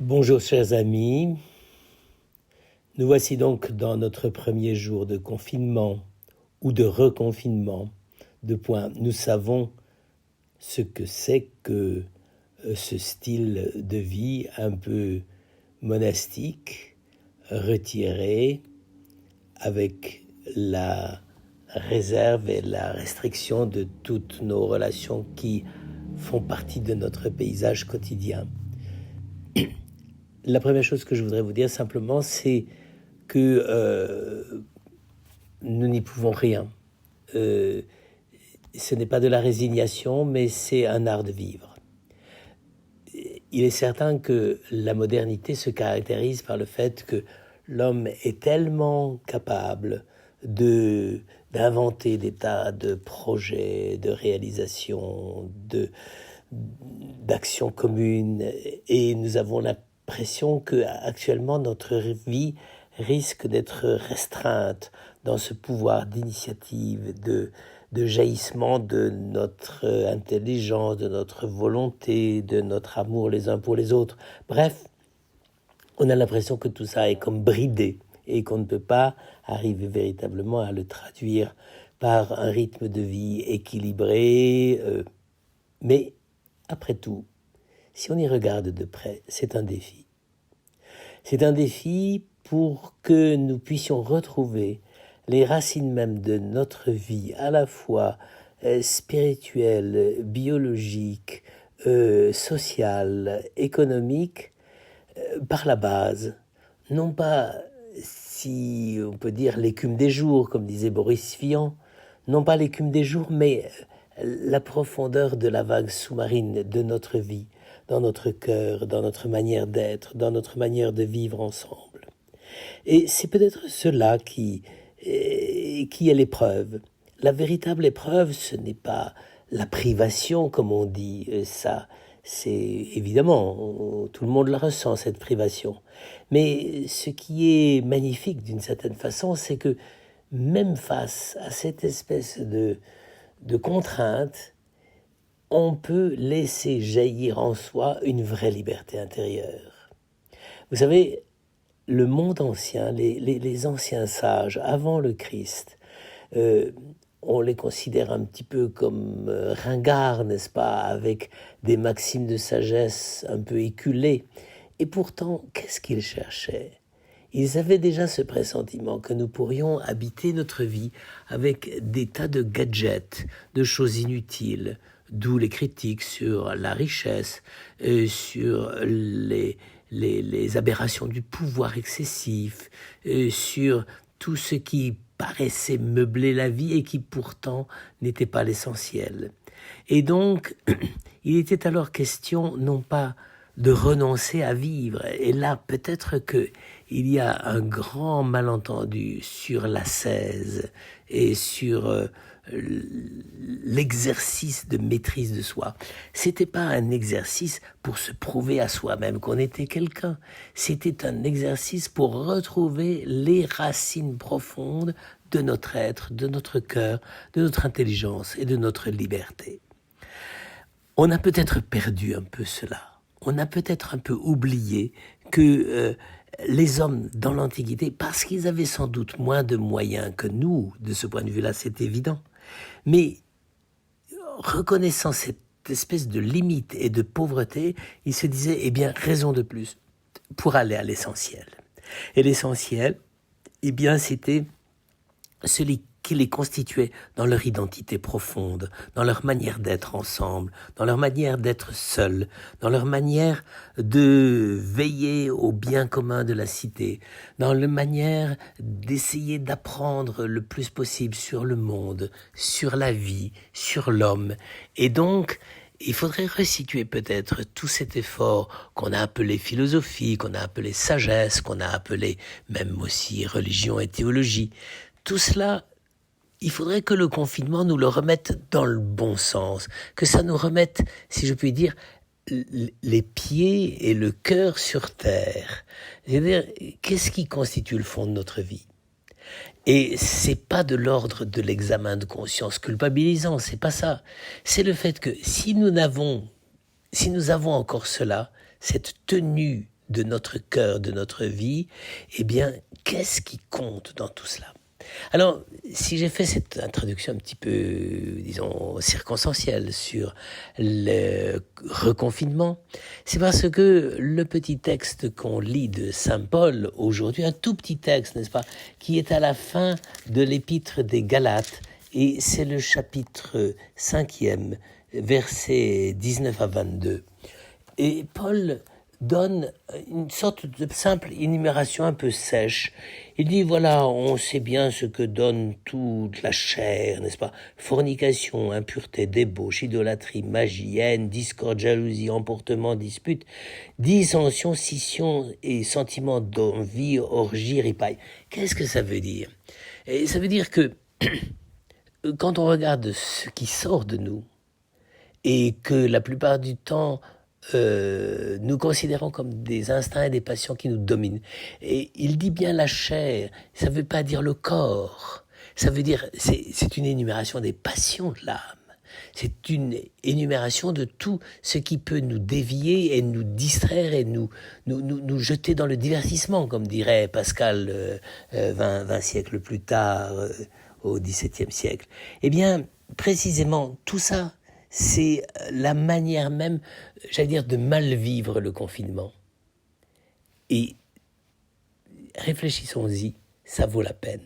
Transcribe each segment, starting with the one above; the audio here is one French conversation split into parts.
Bonjour chers amis, nous voici donc dans notre premier jour de confinement ou de reconfinement. Nous savons ce que c'est que ce style de vie un peu monastique, retiré, avec la réserve et la restriction de toutes nos relations qui font partie de notre paysage quotidien. La première chose que je voudrais vous dire simplement, c'est que nous n'y pouvons rien. Ce n'est pas de la résignation, mais c'est un art de vivre. Il est certain que la modernité se caractérise par le fait que l'homme est tellement capable d'inventer des tas de projets, de réalisations, d'actions communes, et nous avons l'impression que actuellement notre vie risque d'être restreinte dans ce pouvoir d'initiative, de jaillissement de notre intelligence, de notre volonté, de notre amour les uns pour les autres. Bref, on a l'impression que tout ça est comme bridé et qu'on ne peut pas arriver véritablement à le traduire par un rythme de vie équilibré. Mais après tout, si on y regarde de près, c'est un défi. C'est un défi pour que nous puissions retrouver les racines même de notre vie, à la fois spirituelle, biologique, sociale, économique, par la base. Non pas, si on peut dire, l'écume des jours, comme disait Boris Vian, non pas l'écume des jours, mais la profondeur de la vague sous-marine de notre vie, dans notre cœur, dans notre manière d'être, dans notre manière de vivre ensemble. Et c'est peut-être cela qui est l'épreuve. La véritable épreuve, ce n'est pas la privation, comme on dit, ça, c'est évidemment, tout le monde la ressent, cette privation. Mais ce qui est magnifique d'une certaine façon, c'est que même face à cette espèce de contrainte, on peut laisser jaillir en soi une vraie liberté intérieure. Vous savez, le monde ancien, les anciens sages, avant le Christ, on les considère un petit peu comme ringards, n'est-ce pas, avec des maximes de sagesse un peu éculées. Et pourtant, qu'est-ce qu'ils cherchaient ? Ils avaient déjà ce pressentiment que nous pourrions habiter notre vie avec des tas de gadgets, de choses inutiles, d'où les critiques sur la richesse, sur les aberrations du pouvoir excessif, sur tout ce qui paraissait meubler la vie et qui pourtant n'était pas l'essentiel. Et donc, il était alors question non pas de renoncer à vivre, et là peut-être que il y a un grand malentendu sur l'ascèse et sur l'exercice de maîtrise de soi. C'était pas un exercice pour se prouver à soi-même qu'on était quelqu'un. C'était un exercice pour retrouver les racines profondes de notre être, de notre cœur, de notre intelligence et de notre liberté. On a peut-être perdu un peu cela. On a peut-être un peu oublié que les hommes dans l'Antiquité, parce qu'ils avaient sans doute moins de moyens que nous, de ce point de vue-là, c'est évident, mais reconnaissant cette espèce de limite et de pauvreté, ils se disaient, eh bien, raison de plus pour aller à l'essentiel. Et l'essentiel, eh bien, c'était celui qui les constituait dans leur identité profonde, dans leur manière d'être ensemble, dans leur manière d'être seuls, dans leur manière de veiller au bien commun de la cité, dans leur manière d'essayer d'apprendre le plus possible sur le monde, sur la vie, sur l'homme. Et donc, il faudrait resituer peut-être tout cet effort qu'on a appelé philosophie, qu'on a appelé sagesse, qu'on a appelé même aussi religion et théologie. Tout cela, il faudrait que le confinement nous le remette dans le bon sens, que ça nous remette, si je puis dire, les pieds et le cœur sur terre. C'est-à-dire, qu'est-ce qui constitue le fond de notre vie ? Et c'est pas de l'ordre de l'examen de conscience culpabilisant, c'est pas ça. C'est le fait que si nous avons encore cela, cette tenue de notre cœur, de notre vie, eh bien, qu'est-ce qui compte dans tout cela ? Alors, si j'ai fait cette introduction un petit peu, disons, circonstancielle sur le reconfinement, c'est parce que le petit texte qu'on lit de Saint Paul aujourd'hui, un tout petit texte, n'est-ce pas, qui est à la fin de l'épître des Galates, et c'est le chapitre 5e, versets 19 à 22. Et Paul donne une sorte de simple énumération un peu sèche. Il dit, voilà, on sait bien ce que donne toute la chair, n'est-ce pas ? Fornication, impureté, débauche, idolâtrie, magie, haine, discorde, jalousie, emportement, dispute, dissension, scission et sentiment d'envie, orgie, ripaille. Qu'est-ce que ça veut dire ? Et ça veut dire que quand on regarde ce qui sort de nous, et que la plupart du temps, nous considérons comme des instincts et des passions qui nous dominent. Et il dit bien la chair, ça ne veut pas dire le corps, ça veut dire, c'est une énumération des passions de l'âme. C'est une énumération de tout ce qui peut nous dévier et nous distraire et nous jeter dans le divertissement, comme dirait Pascal 20 siècles plus tard, au XVIIe siècle. Eh bien, précisément, tout ça, c'est la manière même, j'allais dire, de mal vivre le confinement. Et réfléchissons-y, ça vaut la peine.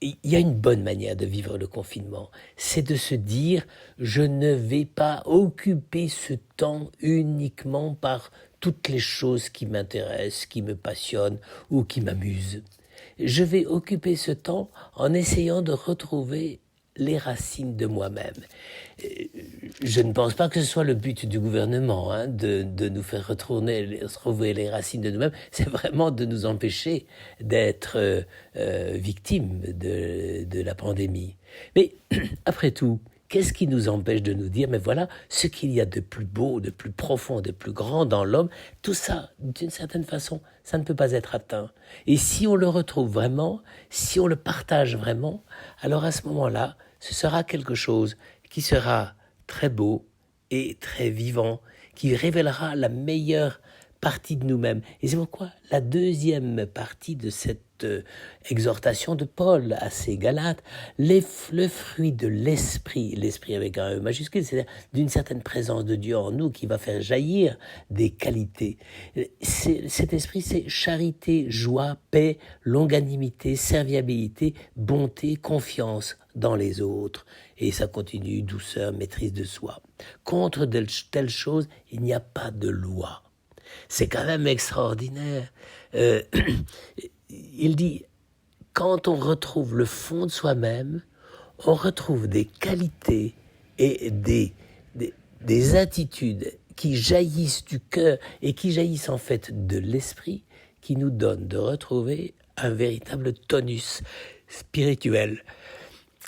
Il y a une bonne manière de vivre le confinement, c'est de se dire, je ne vais pas occuper ce temps uniquement par toutes les choses qui m'intéressent, qui me passionnent ou qui m'amusent. Je vais occuper ce temps en essayant de retrouver les racines de moi-même. Je ne pense pas que ce soit le but du gouvernement, de nous faire retrouver les racines de nous-mêmes. C'est vraiment de nous empêcher d'être victimes de la pandémie. Mais après tout, qu'est-ce qui nous empêche de nous dire, mais voilà, ce qu'il y a de plus beau, de plus profond, de plus grand dans l'homme, tout ça, d'une certaine façon, ça ne peut pas être atteint. Et si on le retrouve vraiment, si on le partage vraiment, alors à ce moment-là, ce sera quelque chose qui sera très beau et très vivant, qui révélera la meilleure partie de nous-mêmes. Et c'est pourquoi la deuxième partie de cette exhortation de Paul à ses Galates, le fruit de l'esprit avec un E majuscule, c'est-à-dire d'une certaine présence de Dieu en nous qui va faire jaillir des qualités. Cet esprit, c'est charité, joie, paix, longanimité, serviabilité, bonté, confiance dans les autres. Et ça continue, douceur, maîtrise de soi. Contre de telles choses, il n'y a pas de loi. C'est quand même extraordinaire. Il dit, quand on retrouve le fond de soi-même, on retrouve des qualités et des attitudes qui jaillissent du cœur et qui jaillissent en fait de l'esprit, qui nous donnent de retrouver un véritable tonus spirituel,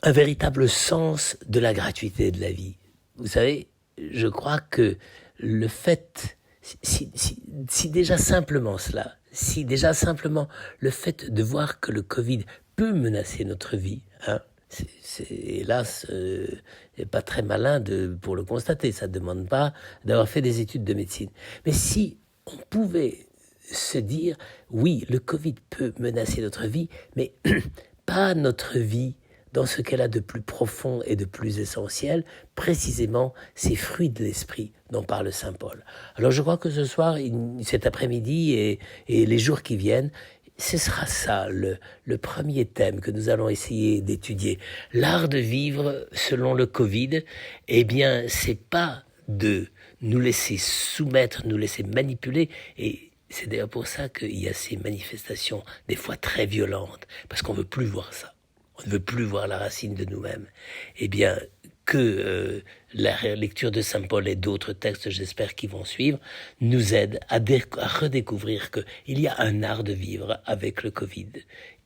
un véritable sens de la gratuité de la vie. Vous savez, je crois que le fait, si déjà simplement cela, si déjà simplement le fait de voir que le Covid peut menacer notre vie, c'est hélas pas très malin pour le constater, ça ne demande pas d'avoir fait des études de médecine. Mais si on pouvait se dire, oui, le Covid peut menacer notre vie, mais pas notre vie dans ce qu'elle a de plus profond et de plus essentiel, précisément ces fruits de l'esprit dont parle Saint Paul. Alors je crois que ce soir, cet après-midi et les jours qui viennent, ce sera ça le premier thème que nous allons essayer d'étudier. L'art de vivre selon le Covid, eh bien, c'est pas de nous laisser soumettre, nous laisser manipuler, et c'est d'ailleurs pour ça qu'il y a ces manifestations des fois très violentes, parce qu'on veut plus voir ça. On ne veut plus voir la racine de nous-mêmes. Eh bien, que la lecture de Saint Paul et d'autres textes, j'espère, qui vont suivre, nous aident à redécouvrir qu'il y a un art de vivre avec le Covid.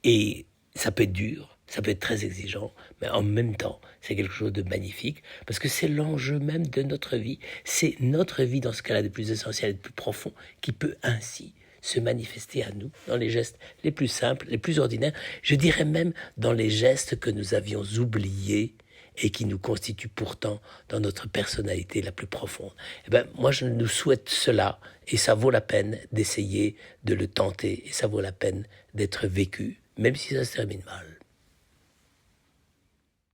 Et ça peut être dur, ça peut être très exigeant, mais en même temps, c'est quelque chose de magnifique, parce que c'est l'enjeu même de notre vie. C'est notre vie, dans ce cas-là, de plus essentiel et de plus profond, qui peut ainsi se manifester à nous dans les gestes les plus simples, les plus ordinaires, je dirais même dans les gestes que nous avions oubliés et qui nous constitue pourtant dans notre personnalité la plus profonde. Eh ben, moi, je nous souhaite cela, et ça vaut la peine d'essayer de le tenter, et ça vaut la peine d'être vécu, même si ça se termine mal.